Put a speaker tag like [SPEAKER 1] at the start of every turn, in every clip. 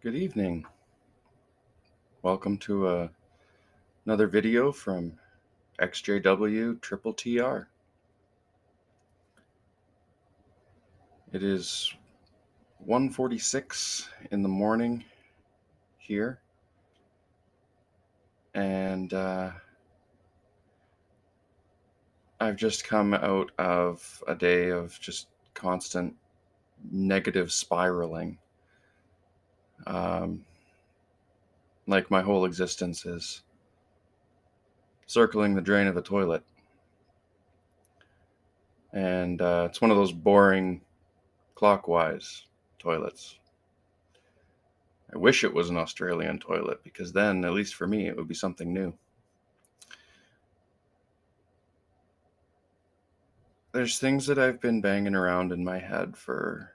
[SPEAKER 1] Good evening. Welcome to another video from XJW Triple TR. It is 1:46 in the morning here, and I've just come out of a day of just constant negative spiraling. Um, like my whole existence is circling the drain of a toilet. And it's one of those boring clockwise toilets. I wish it was an Australian toilet because then, at least for me, it would be something new. There's things that I've been banging around in my head for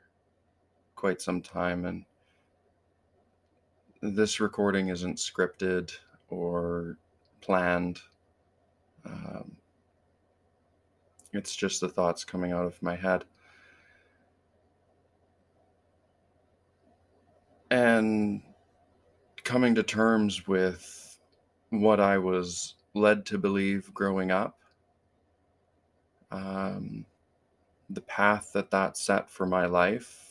[SPEAKER 1] quite some time, and this recording isn't scripted or planned. Um, it's just the thoughts coming out of my head. And coming to terms with what I was led to believe growing up, um, the path that set for my life,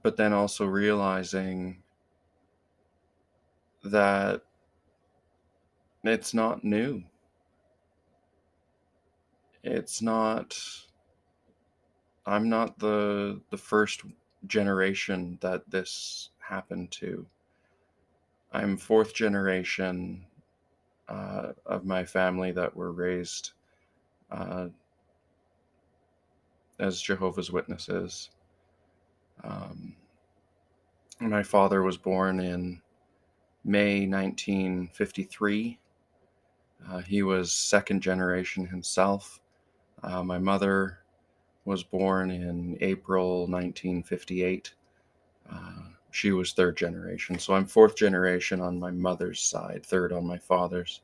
[SPEAKER 1] but then also realizing that it's not new. It's not, I'm not the first generation that this happened to. I'm fourth generation of my family that were raised uh, as Jehovah's Witnesses. Um, my father was born in May 1953. He was second generation himself. My mother was born in April 1958. She was third generation. So I'm fourth generation on my mother's side, third on my father's.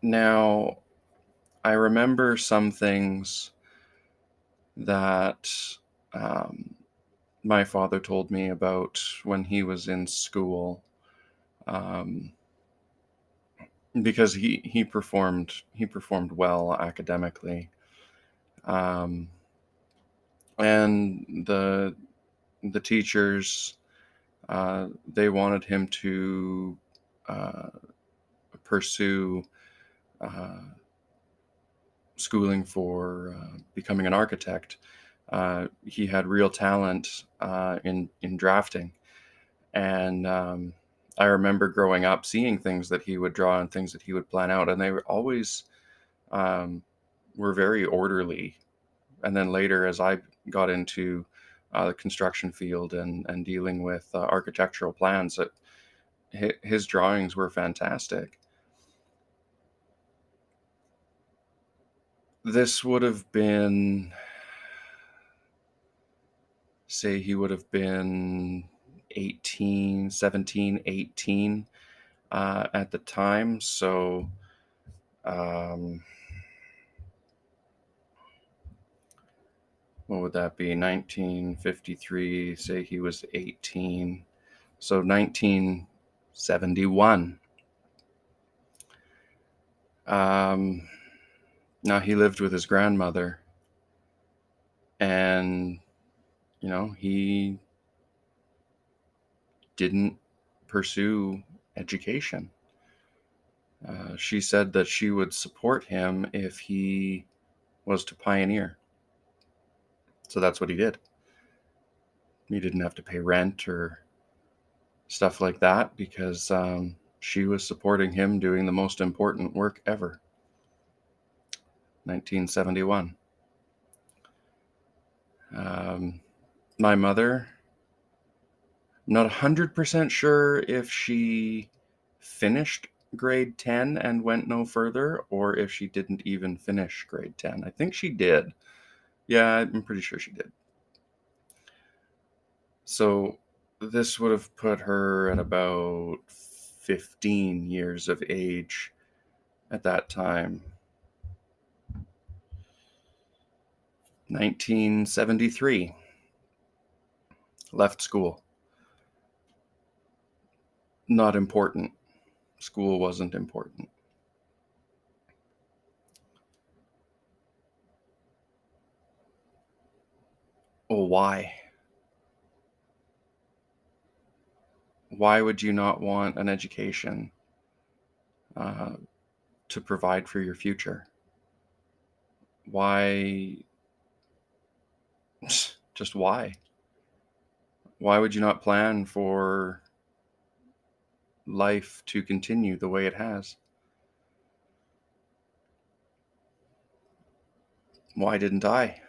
[SPEAKER 1] Now, I remember some things that um, my father told me about when he was in school, um, because he performed well academically, um, and the teachers, they wanted him to uh, pursue uh, schooling for becoming an architect. He had real talent in drafting, and I remember growing up seeing things that he would draw and things that he would plan out, and they were always um, were very orderly. And then later, as I got into the construction field and dealing with architectural plans, that his drawings were fantastic. This would have been, say he would have been 18, 17, 18 at the time. So um, what would that be? 1953, say he was 18. So 1971. Um, Now he lived with his grandmother, and he didn't pursue education. She said that she would support him if he was to pioneer. So that's what he did. He didn't have to pay rent or stuff like that because she was supporting him doing the most important work ever. 1971. My mother, not 100% sure if she finished grade 10 and went no further, or if she didn't even finish grade 10. I think she did. Yeah, I'm pretty sure she did. So this would have put her at about 15 years of age at that time. 1973. Left school. Not important. School wasn't important. Well, why? Why would you not want an education uh, to provide for your future? Why? Just why? Why would you not plan for life to continue the way it has? Why didn't I?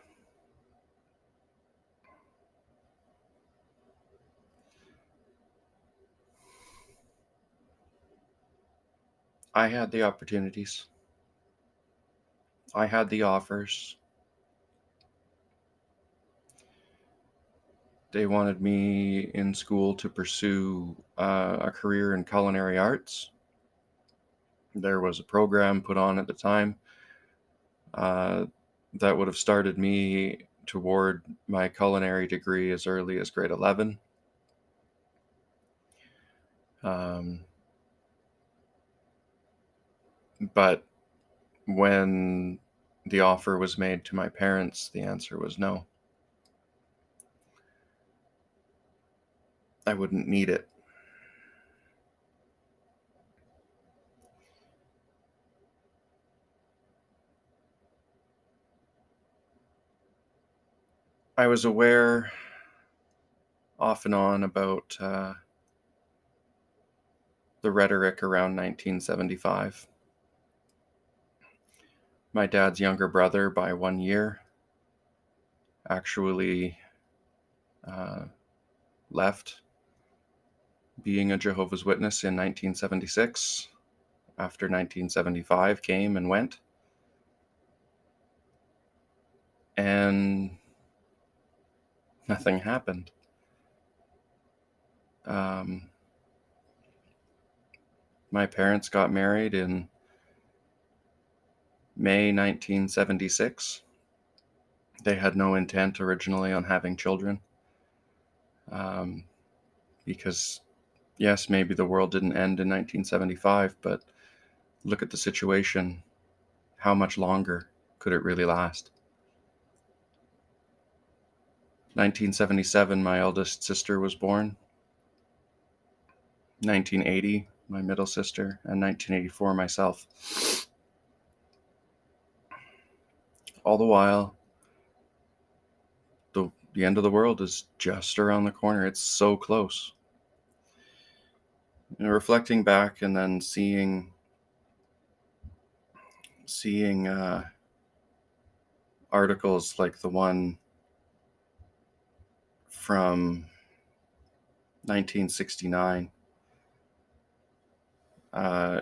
[SPEAKER 1] I had the opportunities. I had the offers. They wanted me in school to pursue a career in culinary arts. There was a program put on at the time uh, that would have started me toward my culinary degree as early as grade 11. Um, but when the offer was made to my parents, the answer was no. I wouldn't need it. I was aware off and on about the rhetoric around 1975. My dad's younger brother, by 1 year, actually uh, left being a Jehovah's Witness in 1976 after 1975 came and went. And nothing happened. Um, my parents got married in May 1976. They had no intent originally on having children um, because, yes, maybe the world didn't end in 1975, but look at the situation. How much longer could it really last? 1977, my eldest sister was born. 1980, my middle sister, and 1984, myself. All the while, the end of the world is just around the corner. It's so close. And reflecting back and then seeing articles like the one from 1969, uh,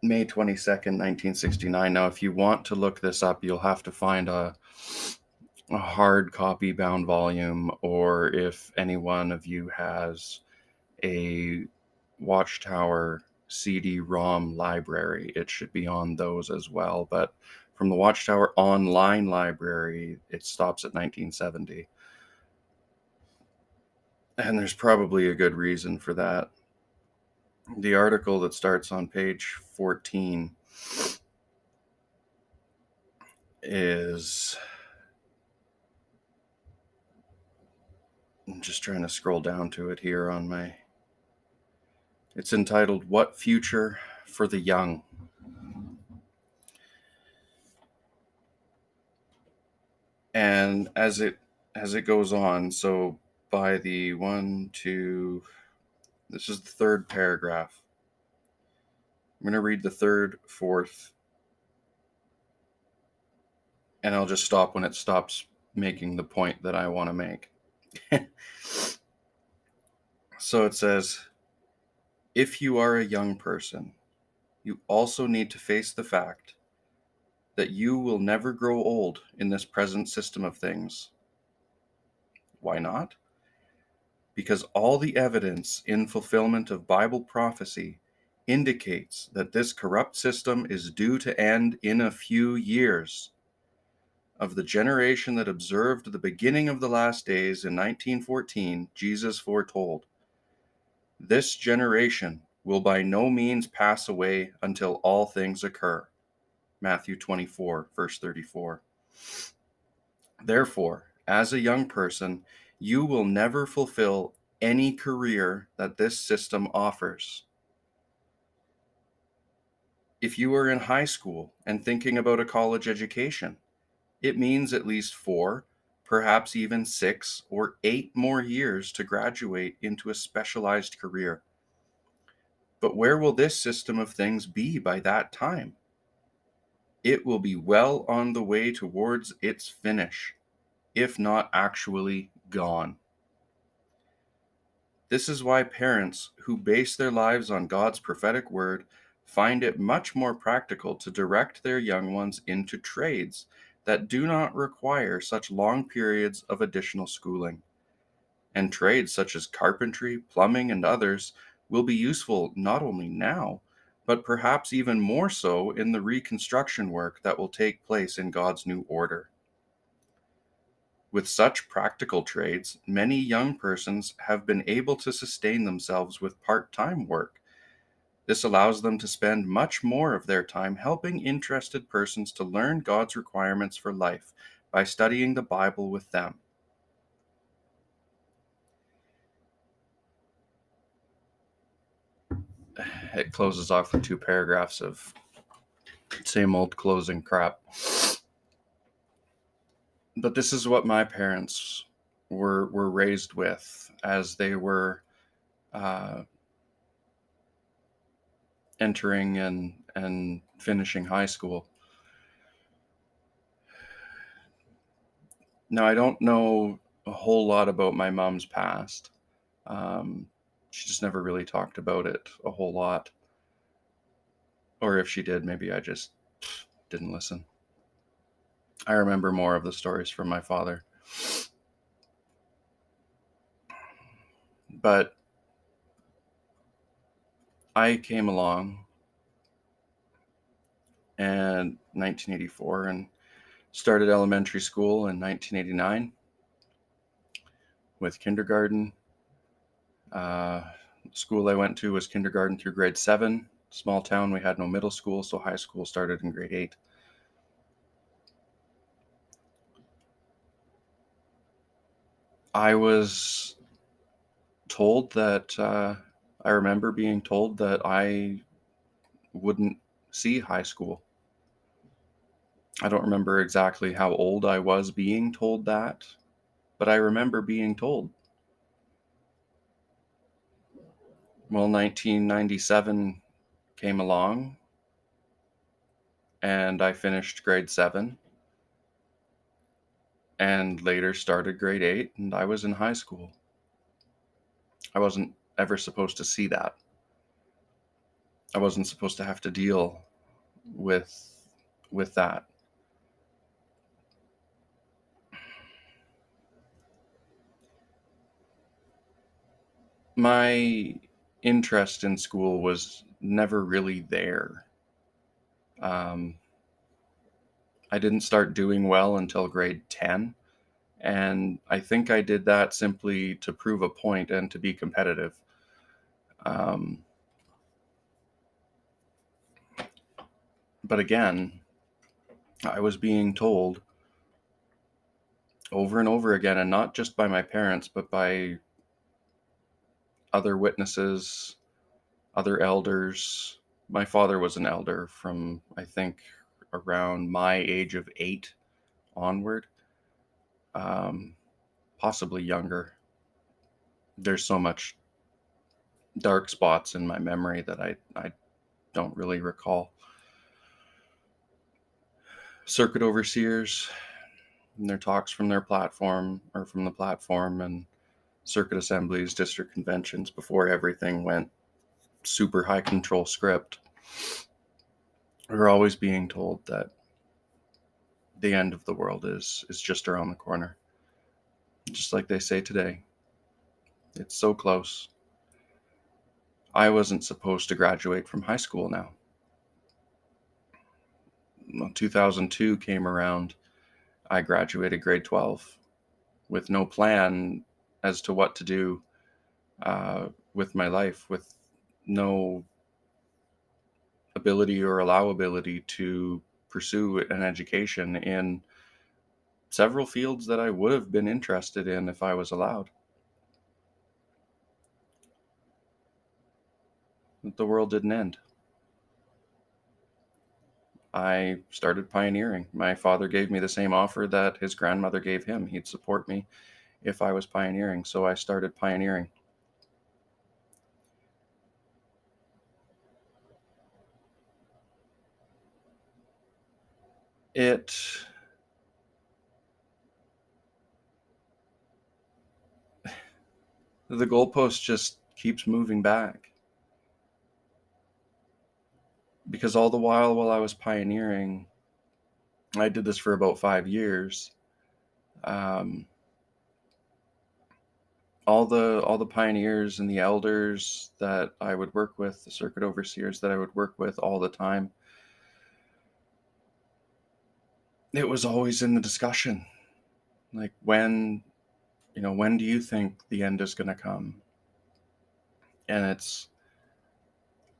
[SPEAKER 1] May 22nd, 1969. Now, if you want to look this up, you'll have to find a hard copy bound volume, or if any one of you has a Watchtower CD-ROM library, it should be on those as well. But from the Watchtower online library, it stops at 1970. And there's probably a good reason for that. The article that starts on page 14 is... I'm just trying to scroll down to it here on my... It's entitled, "What Future for the Young?" And as it goes on, so by the this is the third paragraph. I'm going to read the third, fourth, and I'll just stop when it stops making the point that I want to make. So it says, if you are a young person, you also need to face the fact that you will never grow old in this present system of things. Why not? Because all the evidence in fulfillment of Bible prophecy indicates that this corrupt system is due to end in a few years. Of the generation that observed the beginning of the last days in 1914, Jesus foretold, "This generation will by no means pass away until all things occur." Matthew 24, verse 34. Therefore, as a young person, you will never fulfill any career that this system offers. If you are in high school and thinking about a college education, it means at least 4, perhaps even 6 or 8 more years to graduate into a specialized career. But where will this system of things be by that time? It will be well on the way towards its finish, if not actually gone. This is why parents who base their lives on God's prophetic word find it much more practical to direct their young ones into trades that do not require such long periods of additional schooling. And trades such as carpentry, plumbing, and others will be useful not only now, but perhaps even more so in the reconstruction work that will take place in God's new order. With such practical trades, many young persons have been able to sustain themselves with part-time work. This allows them to spend much more of their time helping interested persons to learn God's requirements for life by studying the Bible with them. It closes off with 2 paragraphs of same old closing crap. But this is what my parents were raised with as they were entering and finishing high school. Now, I don't know a whole lot about my mom's past. Um, she just never really talked about it a whole lot. Or if she did, maybe I just didn't listen. I remember more of the stories from my father. But I came along in 1984 and started elementary school in 1989 with kindergarten. School I went to was kindergarten through grade 7. Small town, we had no middle school, so high school started in grade 8. I was told that, I remember being told that I wouldn't see high school. I don't remember exactly how old I was being told that, but I remember being told. Well, 1997 came along and I finished grade 7 and later started grade 8 and I was in high school. I wasn't ever supposed to see that. I wasn't supposed to have to deal with that. My interest in school was never really there. Um, I didn't start doing well until grade 10, and I think I did that simply to prove a point and to be competitive. Um, but again, I was being told over and over again, and not just by my parents, but by other witnesses, other elders. My father was an elder from, I think, around my age of 8 onward, um, possibly younger. There's so much dark spots in my memory that I don't really recall. Circuit overseers and their talks from their platform or from the platform, and circuit assemblies, district conventions before everything went super high control script. We're always being told that the end of the world is just around the corner. Just like they say today. It's so close. I wasn't supposed to graduate from high school now. 2002 came around. I graduated grade 12 with no plan as to what to do with my life, with no ability or allowability to pursue an education in several fields that I would have been interested in if I was allowed. The world didn't end. I started pioneering. My father gave me the same offer that his grandmother gave him. He'd support me if I was pioneering. So I started pioneering. It the goalpost just keeps moving back. Because all the while I was pioneering, I did this for about 5 years. Um, all the pioneers and the elders that I would work with, the circuit overseers that I would work with all the time, it was always in the discussion. Like, when do you think the end is going to come? And it's,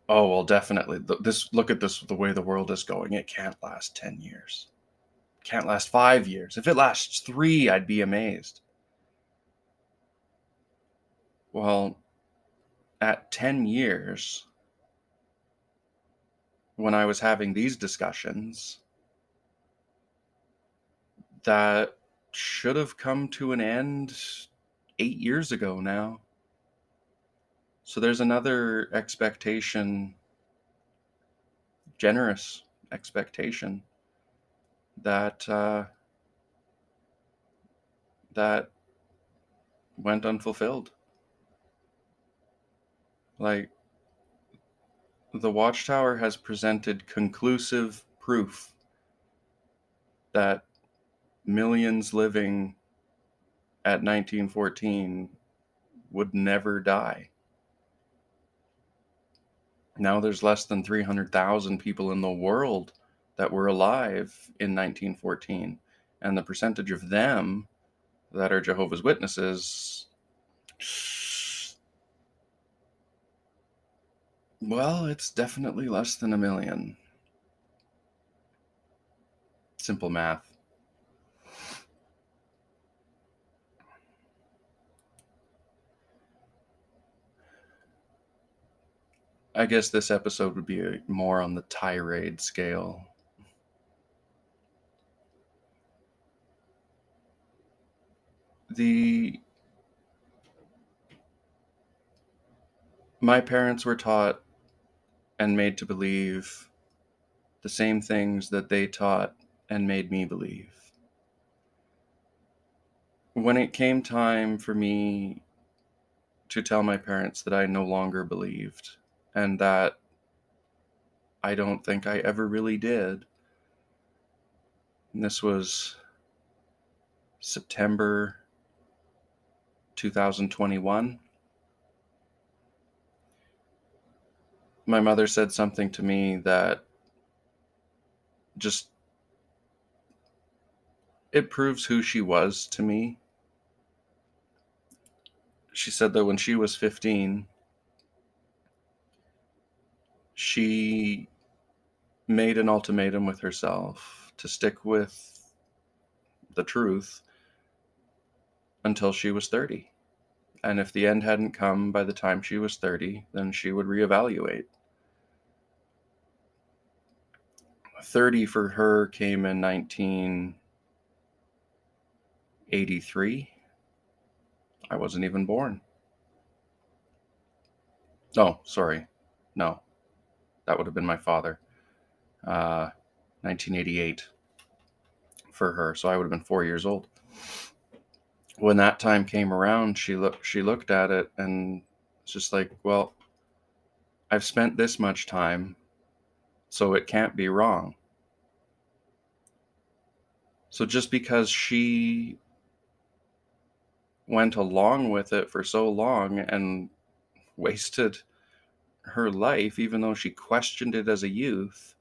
[SPEAKER 1] oh, well, definitely. Look at this, the way the world is going. It can't last 10 years. It can't last 5 years. If it lasts 3, I'd be amazed. Well, at 10 years, when I was having these discussions, that should have come to an end 8 years ago now. So there's another expectation, generous expectation, that that went unfulfilled. Like, the Watchtower has presented conclusive proof that millions living at 1914 would never die. Now there's less than 300,000 people in the world that were alive in 1914, and the percentage of them that are Jehovah's Witnesses, well, it's definitely less than 1 million. Simple math. I guess this episode would be more on the tirade scale. My parents were taught and made to believe the same things that they taught and made me believe. When it came time for me to tell my parents that I no longer believed, and that I don't think I ever really did, and this was September 2021, my mother said something to me that just, it proves who she was to me. She said that when she was 15, she made an ultimatum with herself to stick with the truth until she was 30. And if the end hadn't come by the time she was 30, then she would reevaluate. 30 for her came in 1983. I wasn't even born. Oh, sorry. No, that would have been my father. 1988 for her. So I would have been 4 years old. When that time came around, she looked at it and it's just like, well, I've spent this much time, so it can't be wrong. So just because she went along with it for so long and wasted her life, even though she questioned it as a youth,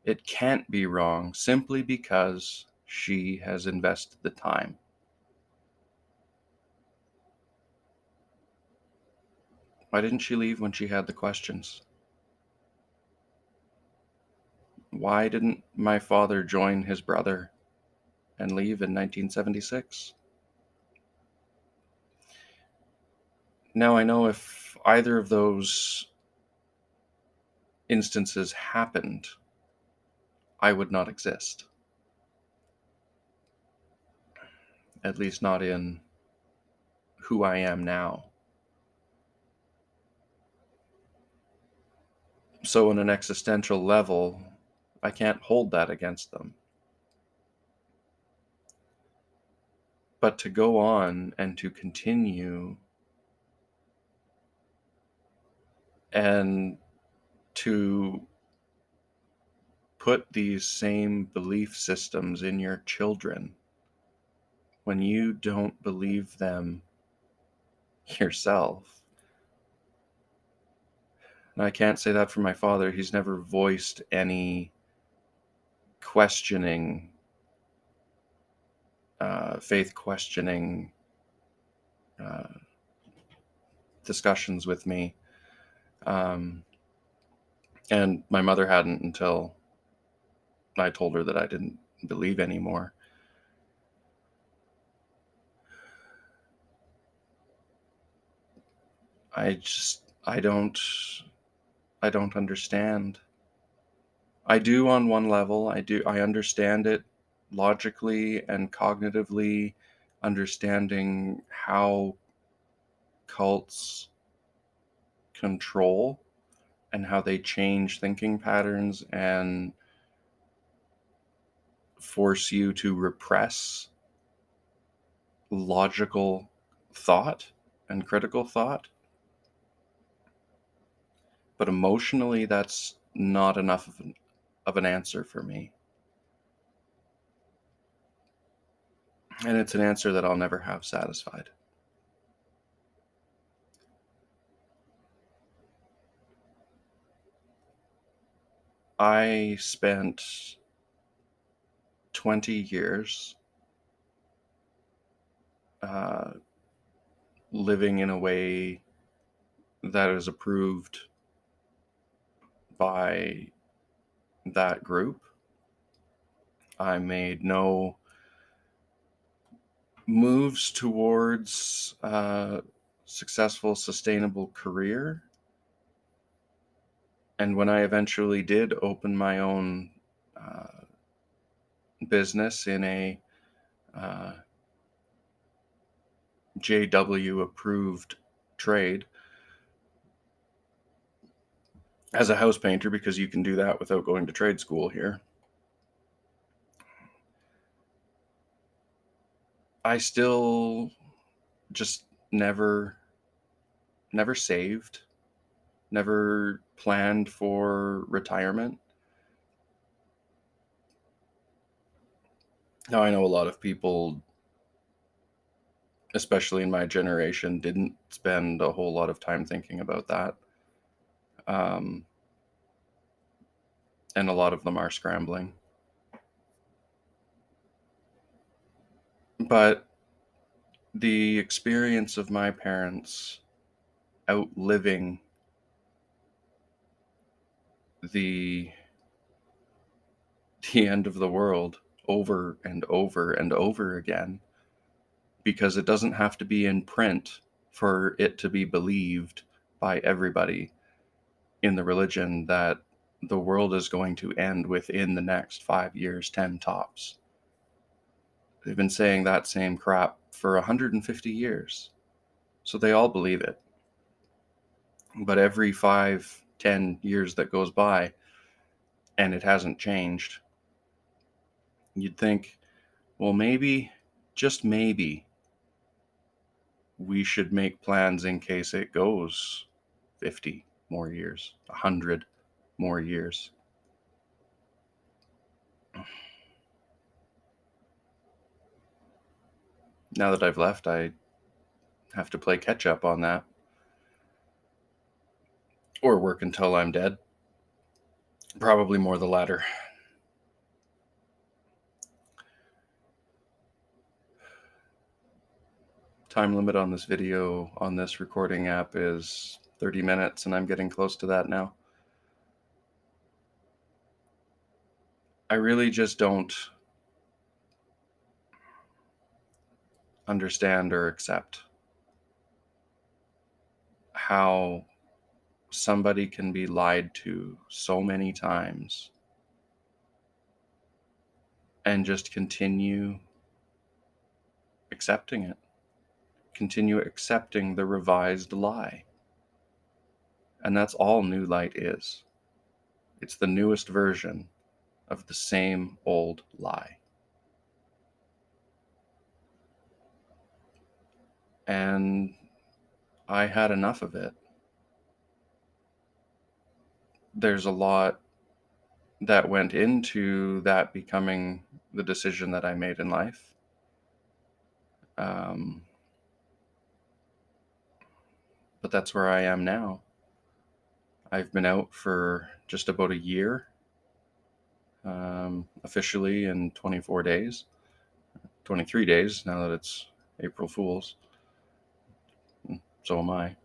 [SPEAKER 1] it can't be wrong simply because she has invested the time. Why didn't she leave when she had the questions? Why didn't my father join his brother and leave in 1976? Now, I know if either of those instances happened, I would not exist. At least not in who I am now. So, on an existential level, I can't hold that against them. But to go on and to continue and to put these same belief systems in your children when you don't believe them yourself. And I can't say that for my father. He's never voiced any questioning, faith questioning uh, discussions with me. And my mother hadn't until I told her that I didn't believe anymore. I don't understand. I do on one level. I understand it logically and cognitively, understanding how cults control and how they change thinking patterns and force you to repress logical thought and critical thought. But emotionally, that's not enough of an answer for me. And it's an answer that I'll never have satisfied. I spent 20 years uh, living in a way that is approved by that group. I made no moves towards a successful, sustainable career. And when I eventually did open my own uh, business in a uh, JW approved trade as a house painter, because you can do that without going to trade school here, I still just never saved, never planned for retirement. Now, I know a lot of people, especially in my generation, didn't spend a whole lot of time thinking about that. Um, and a lot of them are scrambling. But the experience of my parents outliving the the end of the world over and over and over again, because it doesn't have to be in print for it to be believed by everybody in the religion that the world is going to end within the next 5 years, 10 tops. They've been saying that same crap for 150 years. So they all believe it. But every 5, 10 years that goes by and it hasn't changed, you'd think, well, maybe, just maybe, we should make plans in case it goes 50 more years, 100 more years. Now that I've left, I have to play catch up on that. or work until I'm dead. Probably more the latter. Time limit on this video on this recording app is 30 minutes, and I'm getting close to that now. I really just don't understand or accept how somebody can be lied to so many times and just continue accepting it, continue accepting the revised lie. And that's all New Light is. It's the newest version of the same old lie. And I had enough of it. There's a lot that went into that becoming the decision that I made in life. But that's where I am now. I've been out for just about a year, officially in 24 days, 23 days now that it's April Fool's. So am I.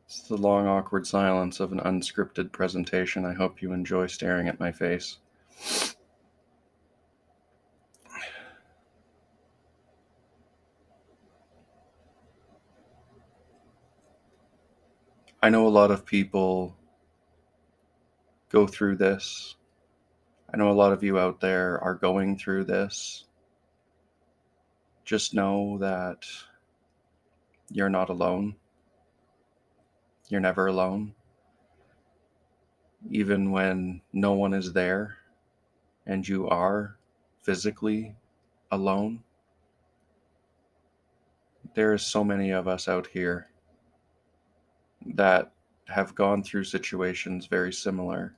[SPEAKER 1] It's the long, awkward silence of an unscripted presentation. I hope you enjoy staring at my face. I know a lot of people go through this. I know a lot of you out there are going through this. Just know that you're not alone. You're never alone. Even when no one is there and you are physically alone, there is so many of us out here that have gone through situations very similar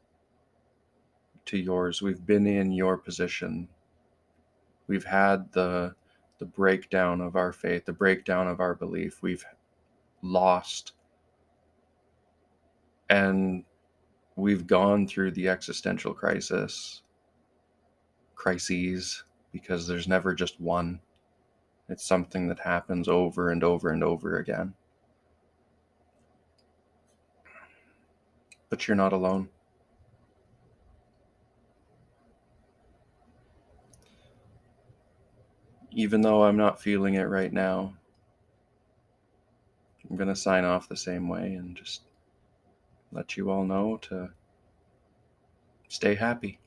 [SPEAKER 1] to yours. We've been in your position. We've had the breakdown of our faith, the breakdown of our belief. We've lost, and we've gone through the existential crises, because there's never just one. It's something that happens over and over and over again. But you're not alone. Even though I'm not feeling it right now, I'm going to sign off the same way and just let you all know to stay happy.